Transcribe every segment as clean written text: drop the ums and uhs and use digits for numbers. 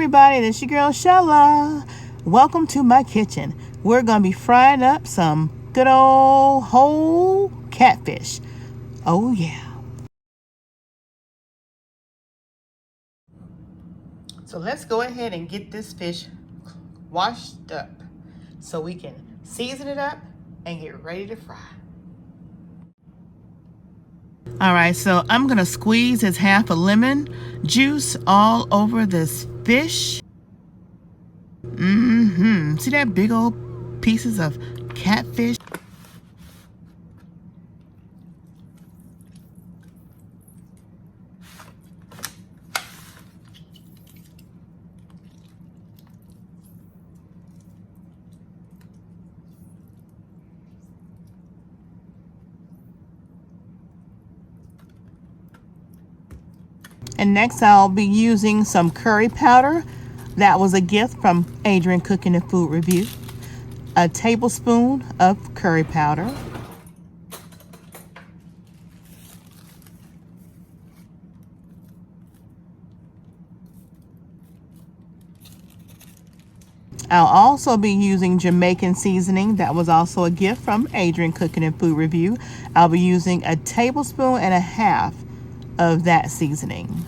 everybody, this your girl Shella. Welcome to my kitchen. We're going to be frying up some good old whole catfish. Oh yeah. So let's go ahead and get this fish washed up so we can season it up and get ready to fry. Alright, so I'm going to squeeze this half a lemon juice all over this fish. See that big old pieces of catfish? And next I'll be using some curry powder. That was a gift from Adrian Cooking and Food Review. A tablespoon of curry powder. I'll also be using Jamaican seasoning. That was also a gift from Adrian Cooking and Food Review. I'll be using a tablespoon and a half of that seasoning.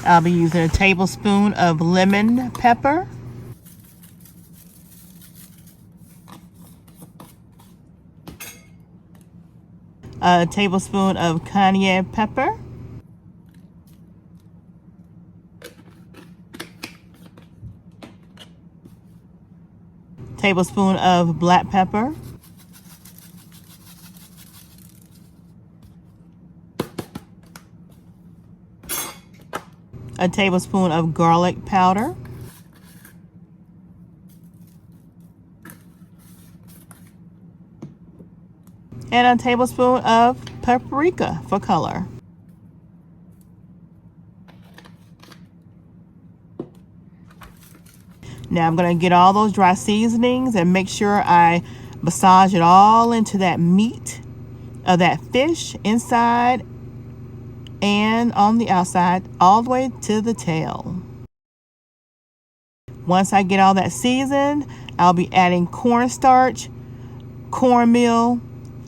I'll be using a tablespoon of lemon pepper. A tablespoon of cayenne pepper. Tablespoon of black pepper. A tablespoon of garlic powder. And a tablespoon of paprika for color. Now I'm going to get all those dry seasonings and make sure I massage it all into that meat of that fish inside and on the outside, all the way to the tail. Once I get all that seasoned, I'll be adding cornstarch, cornmeal,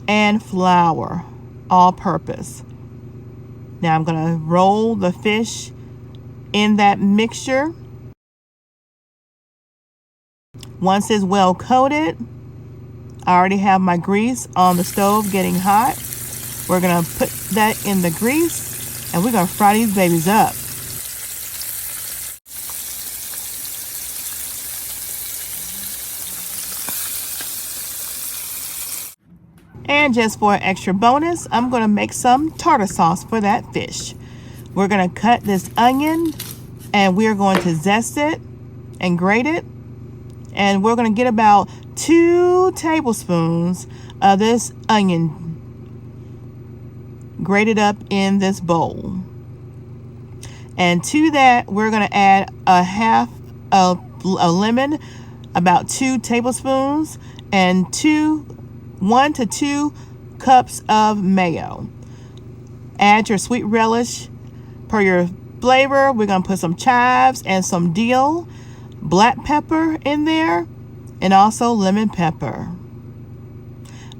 and flour, all purpose. Now I'm going to roll the fish in that mixture. Once it's well coated, I already have my grease on the stove getting hot. We're going to put that in the grease and we're going to fry these babies up. And just for an extra bonus, I'm going to make some tartar sauce for that fish. We're going to cut this onion and we're going to zest it and grate it. And we're going to get about 2 tablespoons of this onion grated up in this bowl. And to that, we're going to add a half of a lemon, about 2 tablespoons, and 1 to 2 cups of mayo. Add your sweet relish per your flavor. We're going to put some chives and some dill, black pepper in there, and also lemon pepper.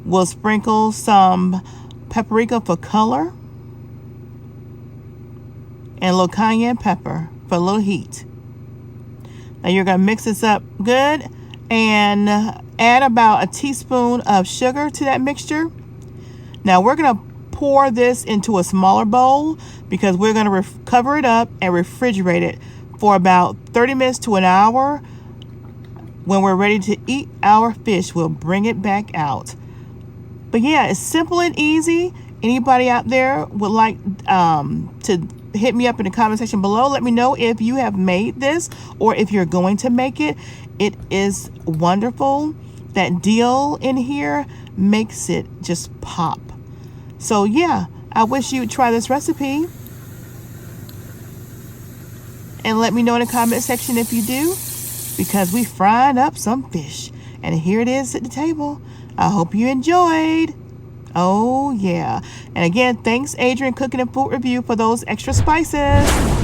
We'll sprinkle some paprika for color and a little cayenne pepper for a little heat. Now you're going to mix this up good and add about a teaspoon of sugar to that mixture. Now we're going to pour this into a smaller bowl because we're going to cover it up and refrigerate it for about 30 minutes to an hour. When we're ready to eat our fish, we'll bring it back out. But yeah, it's simple and easy. Anybody out there would like to hit me up in the comment section below. Let me know if you have made this or if you're going to make it. It is wonderful. that dill in here makes it just pop. So yeah, I wish you would try this recipe. And let me know in the comment section if you do, because we frying up some fish. And here it is at the table. I hope you enjoyed. Oh yeah. And again, thanks Adrian Cooking and Food Review for those extra spices.